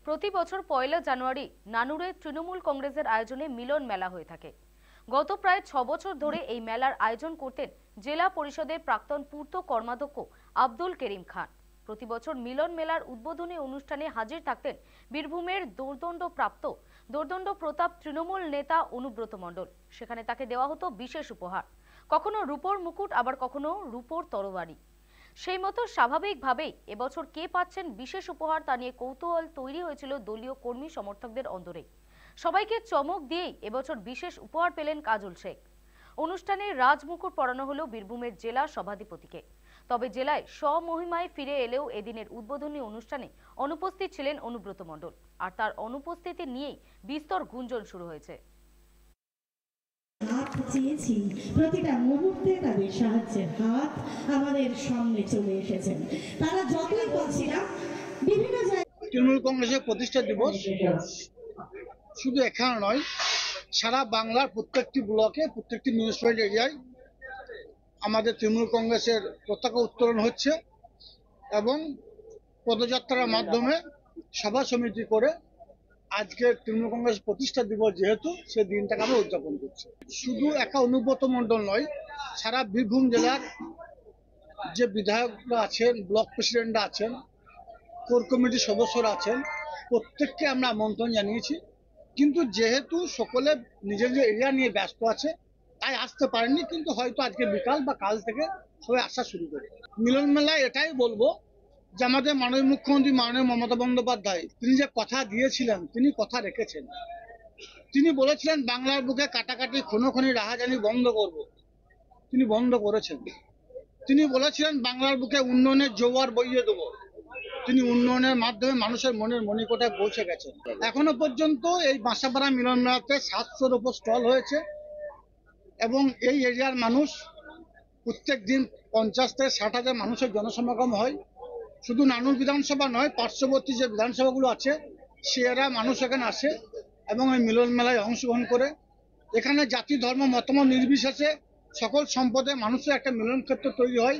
প্রতি বছর পয়লা জানুয়ারি নানুরে তৃণমূল কংগ্রেসের আয়োজনে মিলন মেলা হয়ে থাকে। গত প্রায় 6 বছর ধরে এই মেলার আয়োজন করতেন জেলা পরিষদের প্রাক্তন পূর্ত কর্মাধ্যক্ষ আব্দুল করিম খান। প্রতি বছর মিলন মেলার উদ্বোধনী অনুষ্ঠানে হাজির থাকতেন বীরভূমের দোর্দণ্ড প্রতাপ তৃণমূল নেতা অনুব্রত মণ্ডল। সেখানে তাকে দেওয়া হতো বিশেষ উপহার, কখনো রূপোর মুকুট, আবার কখনো রূপোর তরবারি। সেই মতো স্বাভাবিকভাবেই এবছর কে পাচ্ছেন বিশেষ উপহার তা নিয়ে কৌতূহল তৈরি হয়েছিল দলীয় কর্মী সমর্থকদের অন্তরে। সবাইকে চমক দিয়েই এবছর বিশেষ উপহার পেলেন কাজল শেখ। অনুষ্ঠানে রাজমুকুট পরানো হলো বীরভূমের জেলা সভাধিপতিকে। তবে জেলায় স্বমহিমায় ফিরে এলেও এদিনের উদ্বোধনী অনুষ্ঠানে অনুপস্থিত ছিলেন অনুব্রত মণ্ডল, আর তার অনুপস্থিতি নিয়েই বিস্তর গুঞ্জন শুরু হয়েছে। চেয়েছি প্রতিটা মুহূর্তে তাদের সাহায্যের হাত আমাদের সামনে চলে এসেছেন। তারা যতই বলছিলাম বিভিন্ন জায়গায় তৃণমূল কংগ্রেসের প্রতিষ্ঠা দিবস শুধু এখানে নয়, সারা বাংলার প্রত্যেকটি ব্লকে, প্রত্যেকটি মিউনিসিপ্যালিটি এরিয়ায় আমাদের তৃণমূল কংগ্রেসের পতাকা উত্তোলন হচ্ছে এবং পদযাত্রার মাধ্যমে সভা সমিতি করে আজকে তৃণমূল কংগ্রেস প্রতিষ্ঠা দিবস যেহেতু সে দিনটাকে আমরা উদযাপন করছি। শুধু একা অনুব্রত মণ্ডল নয়, সারা বীরভূম জেলার যে বিধায়করা আছেন, ব্লক প্রেসিডেন্টরা আছেন, কোর কমিটির সদস্যরা আছেন, প্রত্যেককে আমরা আমন্ত্রণ জানিয়েছি। কিন্তু যেহেতু সকলে নিজের যে এরিয়া নিয়ে ব্যস্ত আছে তাই আসতে পারেনি, কিন্তু হয়তো আজকে বিকাল বা কাল থেকে সবাই আসা শুরু করে। মিলন মেলায় এটাই বলবো যে আমাদের মাননীয় মুখ্যমন্ত্রী মাননীয় মমতা বন্দ্যোপাধ্যায় তিনি যে কথা দিয়েছিলেন তিনি কথা রেখেছেন। তিনি বলেছিলেন বাংলার বুকে কাটাকাটি খুনোখুনি রাহাজানি বন্ধ করব, তিনি বন্ধ করেছেন। তিনি বলেছিলেন বাংলার বুকে উন্নয়নের জোয়ার বইয়ে দেবো, তিনি উন্নয়নের মাধ্যমে মানুষের মনের মণিকোটায় পৌঁছে গেছেন। এখনো পর্যন্ত এই বাসাপাড়া মিলন মেলাতে 700-র উপর স্টল হয়েছে এবং এই এরিয়ার মানুষ প্রত্যেক দিন 50 থেকে 60,000 মানুষের জনসমাগম হয়। শুধু নানুর বিধানসভা নয়, পার্শ্ববর্তী যে বিধানসভাগুলো আছে সেরা মানুষ এখানে আসে এবং এই মিলন মেলায় অংশগ্রহণ করে। এখানে জাতি ধর্ম মতামত নির্বিশেষে সকল সম্পদে মানুষের একটা মিলন ক্ষেত্র তৈরি হয়।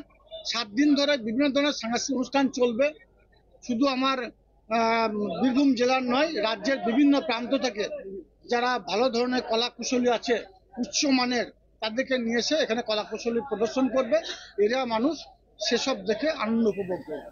7 দিন ধরে বিভিন্ন ধরনের সাংস্কৃতিক অনুষ্ঠান চলবে। শুধু আমার বীরভূম জেলার নয়, রাজ্যের বিভিন্ন প্রান্ত থেকে যারা ভালো ধরনের কলা কুশলী আছে, উচ্চ মানের, তাদেরকে নিয়ে এসে এখানে কলা কুশলী প্রদর্শন করবে। এরা মানুষ সেসব দেখে আনন্দ উপভোগ করবে।